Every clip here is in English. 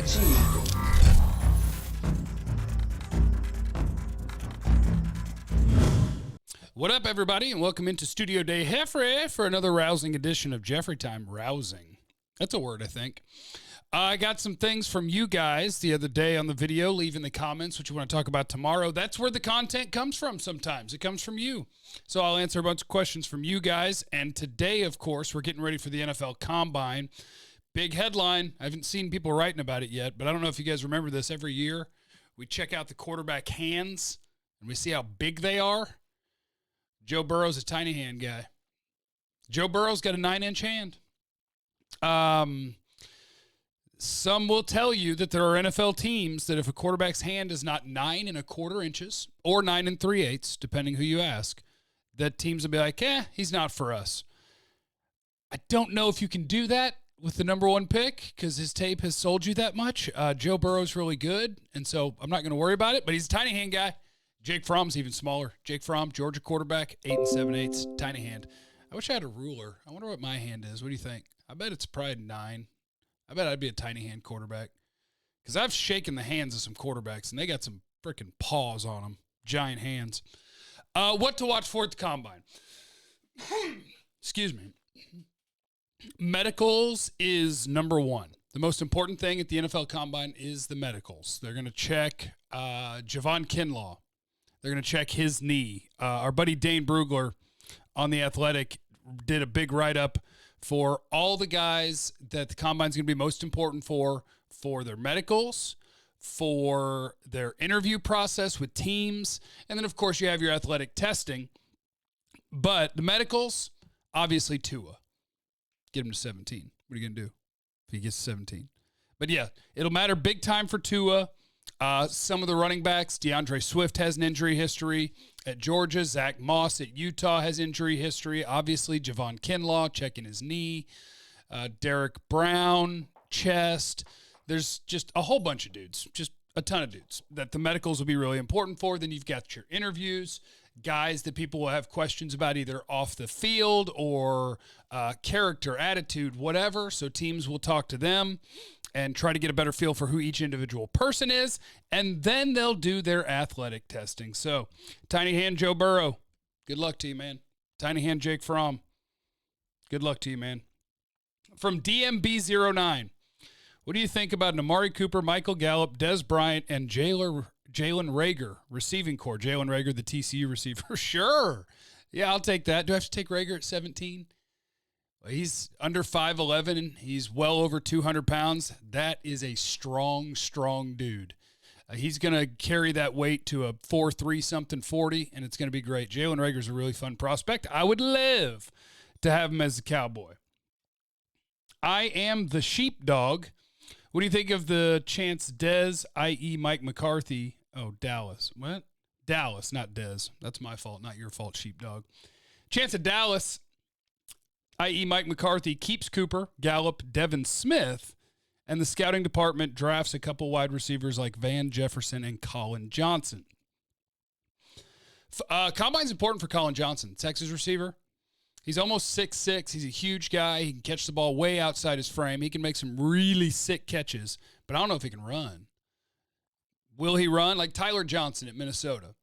achieved. What up, everybody, and welcome into Studio Day Jeffrey for another rousing edition of Jeffrey Time. Rousing. That's a word, I think. I got some things from you guys the other day on the video. Leave in the comments what you want to talk about tomorrow. That's where the content comes from sometimes. It comes from you. So I'll answer a bunch of questions from you guys. And today, of course, we're getting ready for the NFL Combine. Big headline. I haven't seen people writing about it yet, but I don't know if you guys remember this. Every year, we check out the quarterback hands, and we see how big they are. Joe Burrow's a tiny hand guy. Joe Burrow's got a 9-inch hand. Some will tell you that there are NFL teams that if a quarterback's hand is not 9 1/4 inches or 9 3/8, depending who you ask, that teams will be like, he's not for us. I don't know if you can do that with the number one pick because his tape has sold you that much. Joe Burrow's really good, and so I'm not going to worry about it, but he's a tiny hand guy. Jake Fromm's even smaller. Jake Fromm, Georgia quarterback, 8 7/8, tiny hand. I wish I had a ruler. I wonder what my hand is. What do you think? I bet it's probably 9. I bet I'd be a tiny hand quarterback because I've shaken the hands of some quarterbacks, and they got some freaking paws on them, giant hands. What to watch for at the Combine? Excuse me. Medicals is number one. The most important thing at the NFL Combine is the medicals. They're going to check Javon Kinlaw. They're going to check his knee. Our buddy Dane Brugler on The Athletic did a big write-up for all the guys that the Combine's going to be most important for their medicals, for their interview process with teams, and then, of course, you have your athletic testing. But the medicals, obviously Tua. Get him to 17. What are you going to do if he gets to 17? But, yeah, it'll matter big time for Tua. Some of the running backs, DeAndre Swift has an injury history at Georgia. Zach Moss at Utah has injury history. Obviously, Javon Kinlaw checking his knee. Derek Brown, chest. There's just a whole bunch of dudes, just a ton of dudes that the medicals will be really important for. Then you've got your interviews, guys that people will have questions about either off the field or character, attitude, whatever. So teams will talk to them and try to get a better feel for who each individual person is, and then they'll do their athletic testing. So, tiny hand Joe Burrow, good luck to you, man. Tiny hand Jake Fromm, good luck to you, man. From DMB09, what do you think about an Amari Cooper, Michael Gallup, Dez Bryant, and Jalen Reagor receiving core? Jalen Reagor, the TCU receiver. Sure. Yeah, I'll take that. Do I have to take Reagor at 17? He's under 5'11", and he's well over 200 pounds. That is a strong, strong dude. He's going to carry that weight to a 4.3 something 40, and it's going to be great. Jalen Reagor's a really fun prospect. I would live to have him as a Cowboy. I am the sheepdog. What do you think of the chance Dez, i.e. Mike McCarthy? Oh, Dallas. What? Dallas, not Dez. That's my fault, not your fault, sheepdog. Chance of Dallas, i.e. Mike McCarthy, keeps Cooper, Gallup, Devin Smith, and the scouting department drafts a couple wide receivers like Van Jefferson and Colin Johnson. Combine's important for Colin Johnson, Texas receiver. He's almost 6'6". He's a huge guy. He can catch the ball way outside his frame. He can make some really sick catches, but I don't know if he can run. Will he run? Like Tyler Johnson at Minnesota.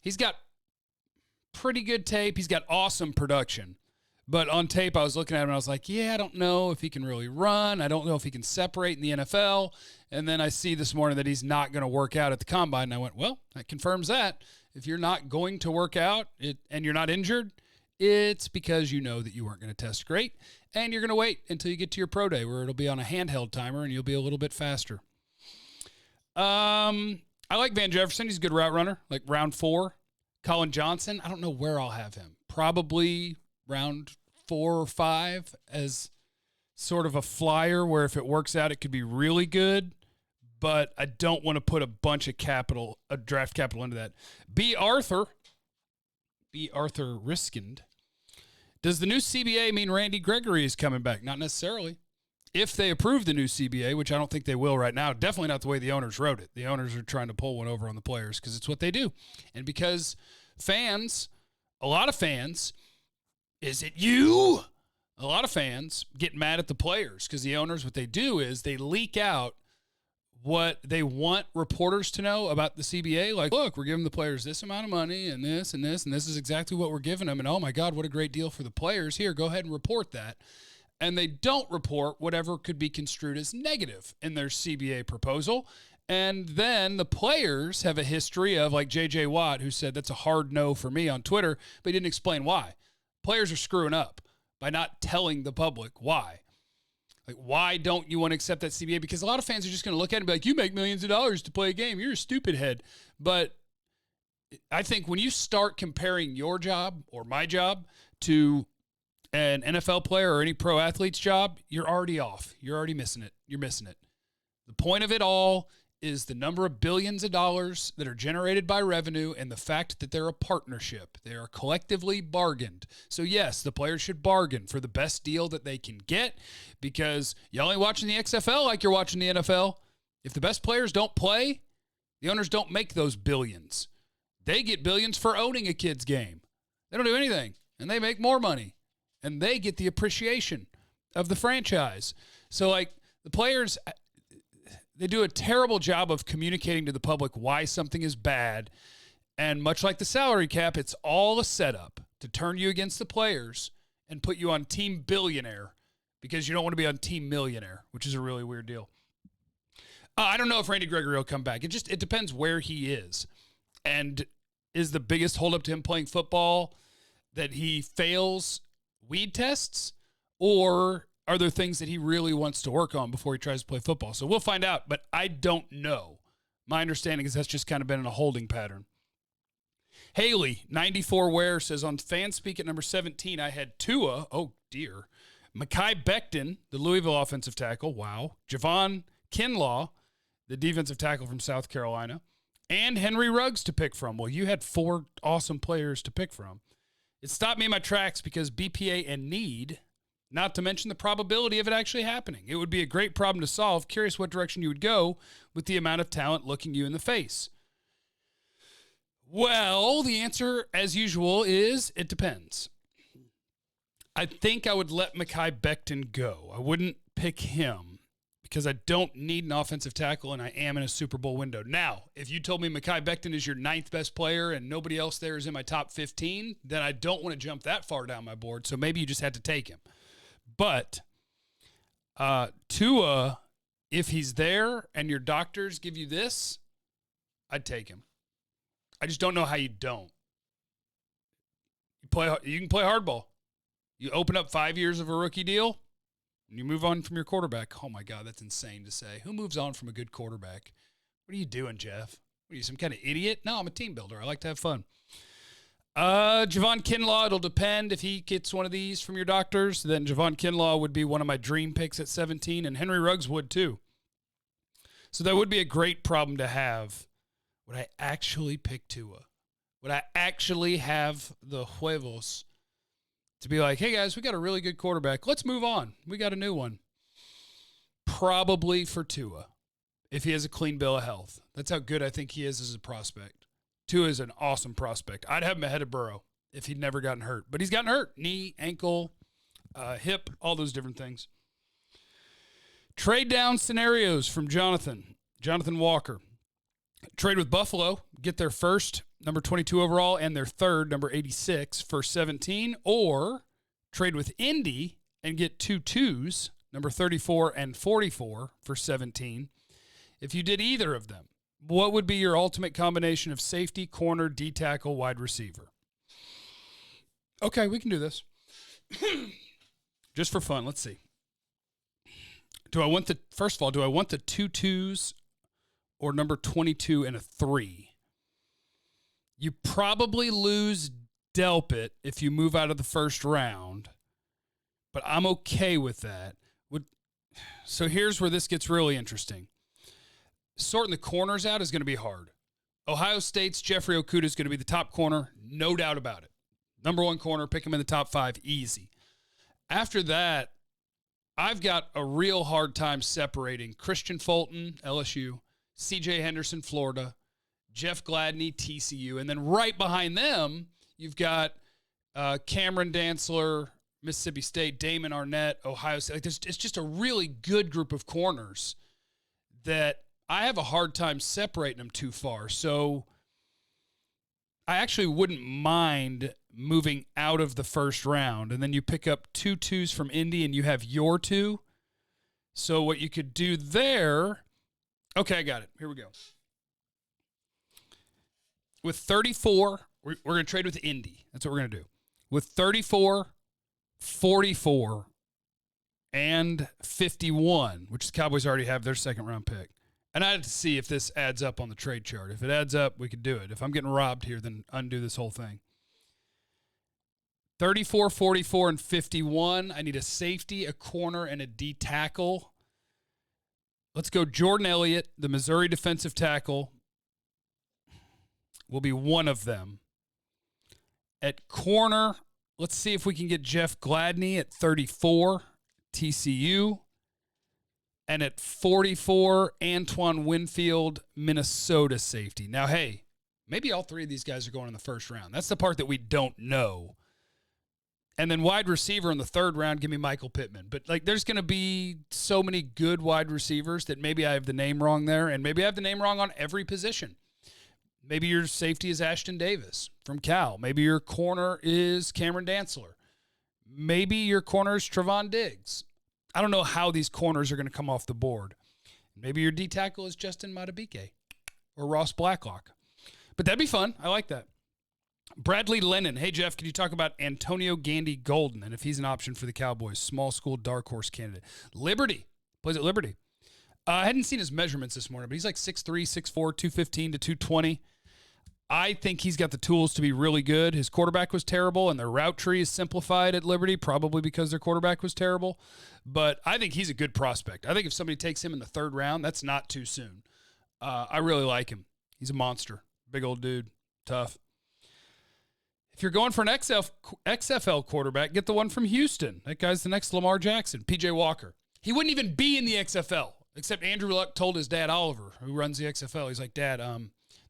He's got pretty good tape. He's got awesome production. But on tape, I was looking at him, and I was like, I don't know if he can really run. I don't know if he can separate in the NFL. And then I see this morning that he's not going to work out at the Combine. And I went, well, that confirms that. If you're not going to work out and you're not injured, it's because you know that you weren't going to test great. And you're going to wait until you get to your pro day where it'll be on a handheld timer and you'll be a little bit faster. I like Van Jefferson. He's a good route runner, like round 4. Colin Johnson, I don't know where I'll have him. Probably round 4 or 5 as sort of a flyer where if it works out, it could be really good, but I don't want to put a bunch of draft capital into that. B. Arthur Riskind. Does the new CBA mean Randy Gregory is coming back? Not necessarily. If they approve the new CBA, which I don't think they will right now, definitely not the way the owners wrote it. The owners are trying to pull one over on the players because it's what they do. And because fans, a lot of fans, is it you? A lot of fans get mad at the players because the owners, what they do is they leak out what they want reporters to know about the CBA. Like, look, we're giving the players this amount of money and this and this, and this is exactly what we're giving them. And oh my God, what a great deal for the players. Here, go ahead and report that. And they don't report whatever could be construed as negative in their CBA proposal. And then the players have a history of, like J.J. Watt, who said that's a hard no for me on Twitter, but he didn't explain why. Players are screwing up by not telling the public why. Like, why don't you want to accept that CBA? Because a lot of fans are just going to look at it and be like, you make millions of dollars to play a game. You're a stupid head. But I think when you start comparing your job or my job to an NFL player or any pro athlete's job, you're already off. You're already missing it. You're missing it. The point of it all is the number of billions of dollars that are generated by revenue and the fact that they're a partnership. They are collectively bargained. So yes, the players should bargain for the best deal that they can get, because you're only watching the XFL like you're watching the NFL. If the best players don't play, the owners don't make those billions. They get billions for owning a kid's game. They don't do anything, and they make more money, and they get the appreciation of the franchise. So, like, the players, they do a terrible job of communicating to the public why something is bad. And much like the salary cap, it's all a setup to turn you against the players and put you on team billionaire because you don't want to be on team millionaire, which is a really weird deal. I don't know if Randy Gregory will come back. It depends where he is. And is the biggest holdup to him playing football that he fails weed tests, or are there things that he really wants to work on before he tries to play football? So we'll find out, but I don't know. My understanding is that's just kind of been in a holding pattern. Haley, 94 Ware, says, on FanSpeak at number 17, I had Tua, oh dear, Mekhi Becton, the Louisville offensive tackle, wow, Javon Kinlaw, the defensive tackle from South Carolina, and Henry Ruggs to pick from. Well, you had 4 awesome players to pick from. It stopped me in my tracks because BPA and need, not to mention the probability of it actually happening. It would be a great problem to solve. Curious what direction you would go with the amount of talent looking you in the face. Well, the answer, as usual, is it depends. I think I would let Mekhi Becton go. I wouldn't pick him because I don't need an offensive tackle, and I am in a Super Bowl window. Now, if you told me Mekhi Becton is your 9th best player and nobody else there is in my top 15, then I don't want to jump that far down my board, so maybe you just had to take him. But Tua, if he's there and your doctors give you this, I'd take him. I just don't know how you don't. You can play hardball. You open up 5 years of a rookie deal, and you move on from your quarterback. Oh, my God, that's insane to say. Who moves on from a good quarterback? What are you doing, Jeff? What are you, some kind of idiot? No, I'm a team builder. I like to have fun. Javon Kinlaw, it'll depend. If he gets one of these from your doctors, then Javon Kinlaw would be one of my dream picks at 17, and Henry Ruggs would too. So that would be a great problem to have. Would I actually pick Tua? Would I actually have the huevos to be like, hey, guys, we got a really good quarterback. Let's move on. We got a new one. Probably for Tua, if he has a clean bill of health. That's how good I think he is as a prospect. Tua is an awesome prospect. I'd have him ahead of Burrow if he'd never gotten hurt. But he's gotten hurt. Knee, ankle, hip, all those different things. Trade down scenarios from Jonathan Walker. Trade with Buffalo, get their first, number 22 overall, and their third, number 86, for 17. Or trade with Indy and get 2 twos, number 34 and 44, for 17. If you did either of them, what would be your ultimate combination of safety, corner, D-tackle, wide receiver? Okay, we can do this. Just for fun, let's see. First of all, do I want the 2 twos or number 22 and a 3? You probably lose Delpit if you move out of the first round, but I'm okay with that. So here's where this gets really interesting. Sorting the corners out is going to be hard. Ohio State's Jeffrey Okudah is going to be the top corner, no doubt about it. Number 1 corner, pick him in the top 5, easy. After that, I've got a real hard time separating Christian Fulton, LSU, C.J. Henderson, Florida, Jeff Gladney, TCU, and then right behind them, you've got Cameron Dantzler, Mississippi State, Damon Arnett, Ohio State. It's just a really good group of corners that I have a hard time separating them too far. So I actually wouldn't mind moving out of the first round, and then you pick up 2 2s from Indy, and you have your 2. So what you could do there, okay, I got it. Here we go. With 34, we're going to trade with Indy. That's what we're going to do. With 34, 44, and 51, which the Cowboys already have their second-round pick. And I had to see if this adds up on the trade chart. If it adds up, we could do it. If I'm getting robbed here, then undo this whole thing. 34, 44, and 51. I need a safety, a corner, and a D tackle. Let's go Jordan Elliott, the Missouri defensive tackle, will be one of them. At corner, let's see if we can get Jeff Gladney at 34, TCU. And at 44, Antoine Winfield, Minnesota safety. Now, hey, maybe all 3 of these guys are going in the first round. That's the part that we don't know. And then wide receiver in the 3rd round, give me Michael Pittman. But, there's going to be so many good wide receivers that maybe I have the name wrong there, and maybe I have the name wrong on every position. Maybe your safety is Ashton Davis from Cal. Maybe your corner is Cameron Dantzler. Maybe your corner is Trevon Diggs. I don't know how these corners are going to come off the board. Maybe your D tackle is Justin Madubuike or Ross Blacklock. But that'd be fun. I like that. Bradley Lennon. Hey, Jeff, can you talk about Antonio Gandy Golden and if he's an option for the Cowboys? Small school dark horse candidate. Liberty. Plays at Liberty. I hadn't seen his measurements this morning, but he's like 6'3", 6'4", 215 to 220. I think he's got the tools to be really good. His quarterback was terrible, and their route tree is simplified at Liberty, probably because their quarterback was terrible. But I think he's a good prospect. I think if somebody takes him in the 3rd round, that's not too soon. I really like him. He's a monster. Big old dude. Tough. If you're going for an XFL quarterback, get the one from Houston. That guy's the next Lamar Jackson, P.J. Walker. He wouldn't even be in the XFL, except Andrew Luck told his dad, Oliver, who runs the XFL. He's like, Dad,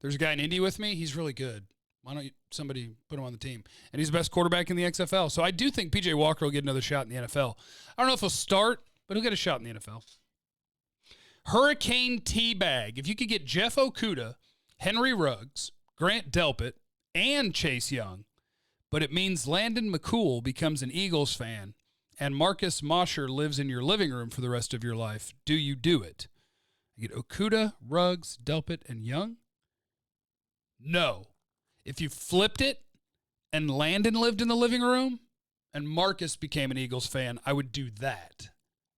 there's a guy in Indy with me. He's really good. Why don't somebody put him on the team? And he's the best quarterback in the XFL. So I do think P.J. Walker will get another shot in the NFL. I don't know if he'll start, but he'll get a shot in the NFL. Hurricane Teabag. If you could get Jeff Okudah, Henry Ruggs, Grant Delpit, and Chase Young, but it means Landon McCool becomes an Eagles fan and Marcus Mosher lives in your living room for the rest of your life, do you do it? You get Okudah, Ruggs, Delpit, and Young? No. If you flipped it and Landon lived in the living room and Marcus became an Eagles fan, I would do that.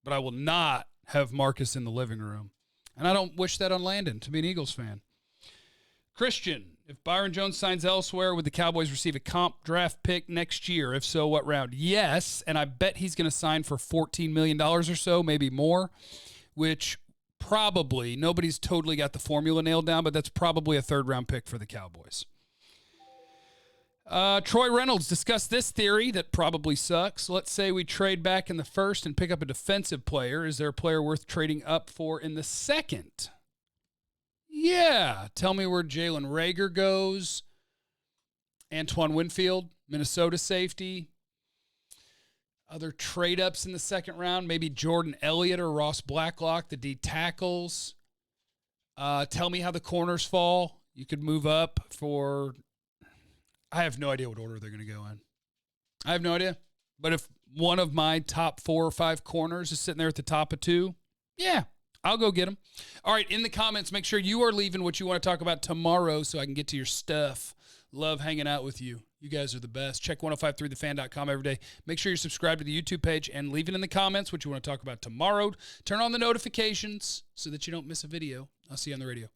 But I will not have Marcus in the living room. And I don't wish that on Landon to be an Eagles fan. Christian, if Byron Jones signs elsewhere, would the Cowboys receive a comp draft pick next year? If so, what round? Yes, and I bet he's going to sign for $14 million or so, maybe more, which probably, nobody's totally got the formula nailed down, but that's probably a 3rd-round pick for the Cowboys. Troy Reynolds discussed this theory that probably sucks. Let's say we trade back in the 1st and pick up a defensive player. Is there a player worth trading up for in the 2nd? Yeah. Tell me where Jalen Reagor goes. Antoine Winfield, Minnesota safety. Other trade-ups in the 2nd round, maybe Jordan Elliott or Ross Blacklock, the D tackles. Tell me how the corners fall. You could move up for... I have no idea what order they're going to go in. I have no idea. But if one of my top 4 or 5 corners is sitting there at the top of 2, yeah, I'll go get them. All right, in the comments, make sure you are leaving what you want to talk about tomorrow so I can get to your stuff. Love hanging out with you. You guys are the best. Check 1053thefan.com every day. Make sure you're subscribed to the YouTube page and leave it in the comments what you want to talk about tomorrow. Turn on the notifications so that you don't miss a video. I'll see you on the radio.